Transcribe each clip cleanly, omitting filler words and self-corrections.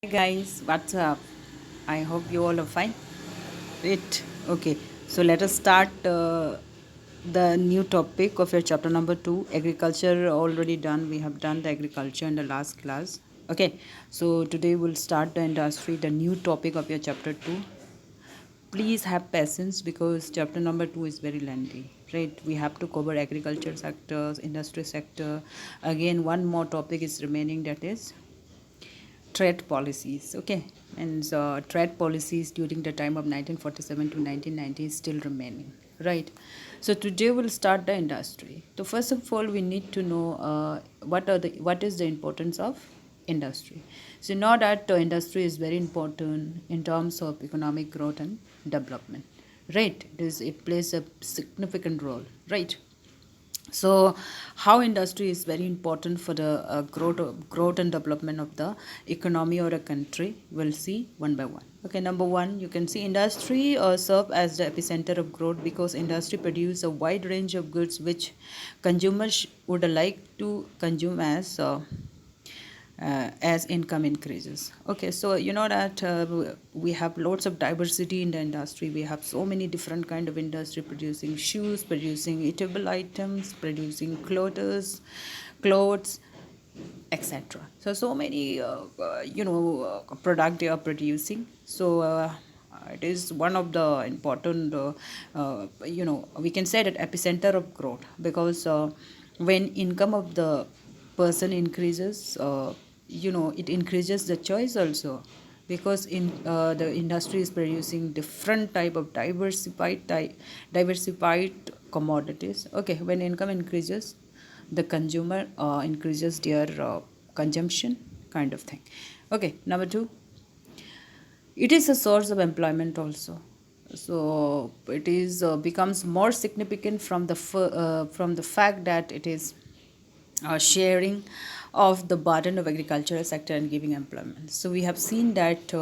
Hi guys, what's up? I hope you all are fine. Great. Okay, so let us start the new topic of your chapter number 2. Agriculture already done. We have done the agriculture in the last class. Okay, so today we'll start the industry, the new topic of your chapter 2. Please have patience because chapter number 2 is very lengthy. Right, we have to cover agriculture sectors, industry sector. Again, one more topic is remaining, that is trade policies. Okay, and trade policies during the time of 1947 to 1990 is still remaining, right? So today we'll start the industry. So first of all, we need to know what is the importance of industry. So know that industry is very important in terms of economic growth and development, right? It plays a significant role, right? So how industry is very important for the growth and development of the economy or a country, we'll see one by one. Okay, number one, you can see industry serve as the epicenter of growth because industry produce a wide range of goods which consumers would like to consume as income increases. Okay, so you know that we have lots of diversity in the industry. We have so many different kind of industry producing shoes, producing eatable items, producing clothes, etc. So many product they are producing. So it is one of the important we can say that epicenter of growth because when income of the person increases, it increases the choice also because in the industry is producing different type of diversified commodities. Okay, when income increases, the consumer increases their consumption, kind of thing. Okay, number two, it is a source of employment also. So it is becomes more significant from the fact that it is sharing of the burden of agricultural sector and giving employment. So we have seen that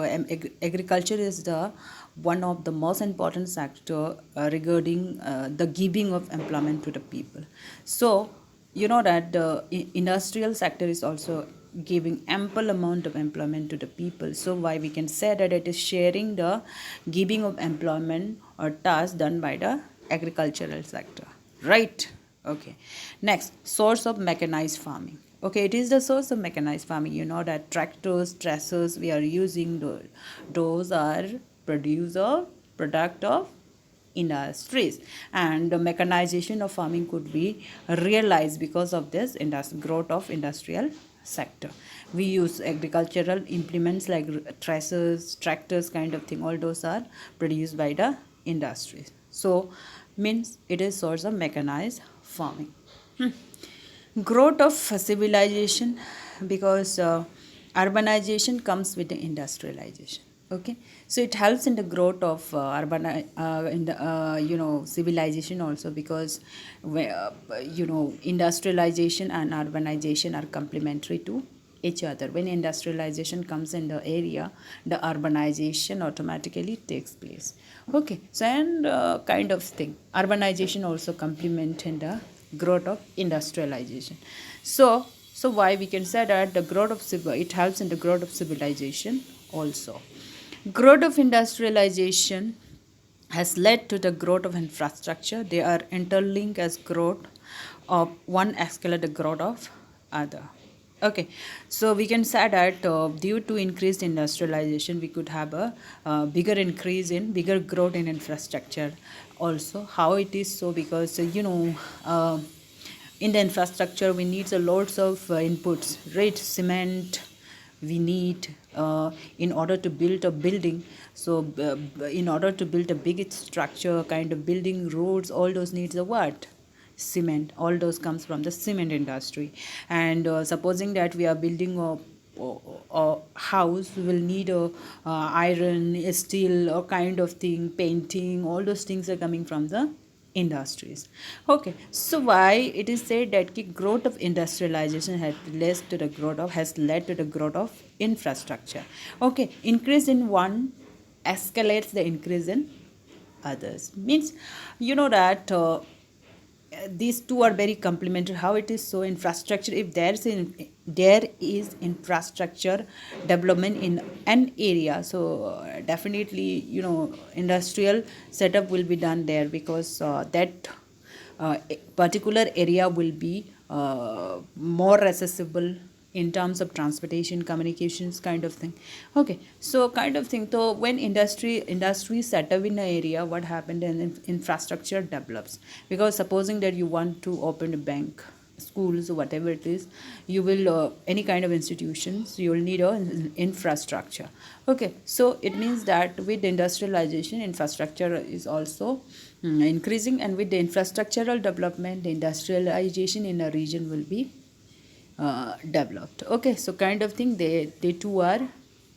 agriculture is the one of the most important sector regarding the giving of employment to the people. So you know that the industrial sector is also giving ample amount of employment to the people. So why we can say that it is sharing the giving of employment or task done by the agricultural sector, right? Okay, next, source of mechanized farming. Okay, it is the source of mechanized farming. You know that tractors, tracers we are using, those are product of industries, and the mechanization of farming could be realized because of this growth of industrial sector. We use agricultural implements like tractors, kind of thing. All those are produced by the industries. So means it is source of mechanized farming. Growth of civilization, because urbanization comes with the industrialization. Okay, so it helps in the growth of in the civilization also, because industrialization and urbanization are complementary to each other. When industrialization comes in the area, the urbanization automatically takes place. Okay, so and kind of thing, urbanization also complement in the growth of industrialization. So why we can say that the growth of it helps in the growth of civilization also. Growth of industrialization has led to the growth of infrastructure. They are interlinked as growth of one escalate the growth of other. Okay, so we can say that due to increased industrialization, we could have a bigger growth in infrastructure also. How it is so? Because in the infrastructure we need a lots of inputs, right? Cement we need in order to build a building. So in order to build a big structure, kind of building, roads, all those needs a what? Cement. All those comes from the cement industry. And supposing that we are building a house, we will need a iron, steel, or kind of thing, painting. All those things are coming from the industries. Okay, so why it is said that the growth of industrialization has led to the growth of infrastructure. Okay, increase in one escalates the increase in others. Means you know that these two are very complementary. How it is? So infrastructure, if there is infrastructure development in an area, so definitely, industrial setup will be done there, because that particular area will be more accessible in terms of transportation, communications, kind of thing. Okay, so kind of thing. So when industry set up in an area, what happened, and infrastructure develops. Because supposing that you want to open a bank, schools, whatever it is, you will any kind of institutions, you will need a infrastructure. Okay, so it means that with industrialization, infrastructure is also increasing, and with the infrastructural development, the industrialization in a region will be developed. Okay, so kind of thing, they two are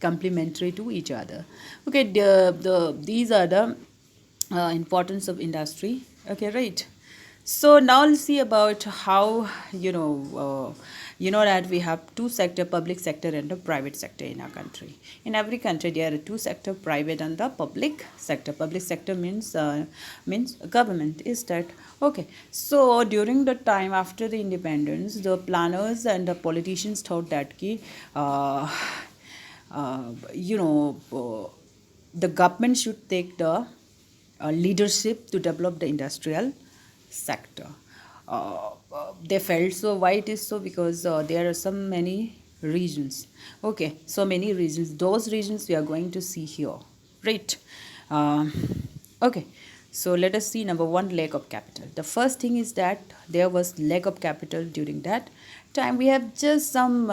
complementary to each other. Okay, these are the importance of industry. Okay, right. So now let's see about how, that we have two sector, public sector and the private sector in our country. In every country there are two sector, private and the public sector. Public sector means government, is that. Okay, so during the time after the independence, the planners and the politicians thought that uh, you know the government should take the leadership to develop the industrial sector. They felt so. Why it is so? Because there are so many regions. Okay, so many regions. Those regions we are going to see here, right? Um, okay, so let us see. Number one, lack of capital. The first thing is that there was lack of capital during that time. We have just some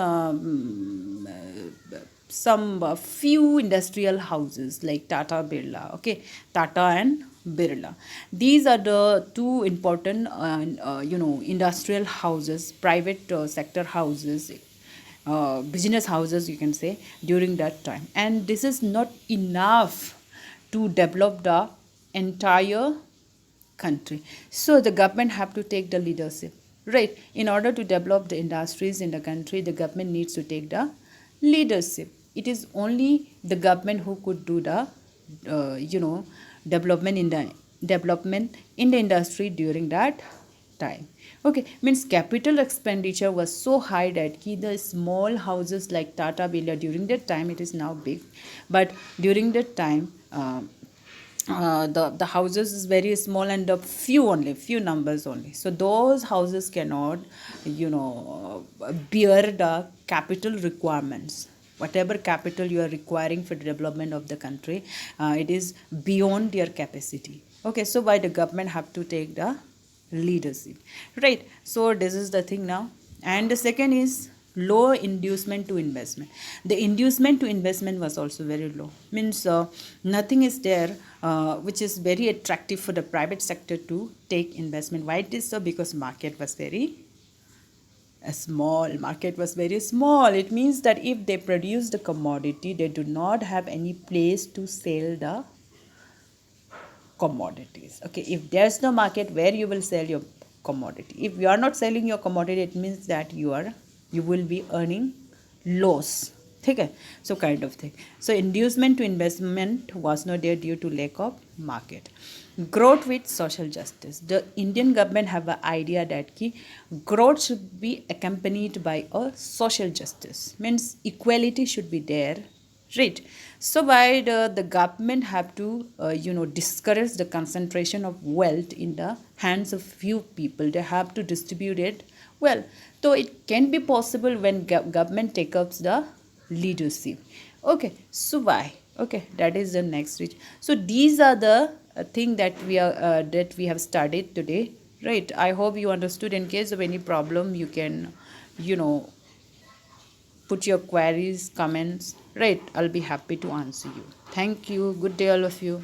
few industrial houses like Tata Birla, okay, Tata and Birla. These are the two important, industrial houses, private sector houses, business houses, you can say, during that time. And this is not enough to develop the entire country. So the government have to take the leadership, right? In order to develop the industries in the country, the government needs to take the leadership. It is only the government who could do the development in the industry during that time. Okay, means capital expenditure was so high that the small houses like Tata Birla, during that time, it is now big, but during that time, the houses is very small, and the few numbers only. So those houses cannot bear the capital requirements. Whatever capital you are requiring for the development of the country, it is beyond their capacity. Okay, so why the government have to take the leadership, right? So this is the thing now. And the second is low inducement to investment. The inducement to investment was also very low. Means nothing is there which is very attractive for the private sector to take investment. Why it is so? Because market was very small. It means that if they produce the commodity, they do not have any place to sell the commodities. Okay, if there's no market where you will sell your commodity, if you are not selling your commodity, it means that you will be earning loss. Okay, so kind of thing. So inducement to investment was not there due to lack of market. Growth with social justice. The Indian government have an idea that growth should be accompanied by a social justice. Means equality should be there, right? So why the government have to discourage the concentration of wealth in the hands of few people. They have to distribute it well. So it can be possible when government takes up the leadership. Okay, so why? Okay, that is the next stage. So these are the thing that we have studied today, right? I hope you understood. In case of any problem, you can put your queries, comments, right? I'll be happy to answer you. Thank you. Good day, all of you.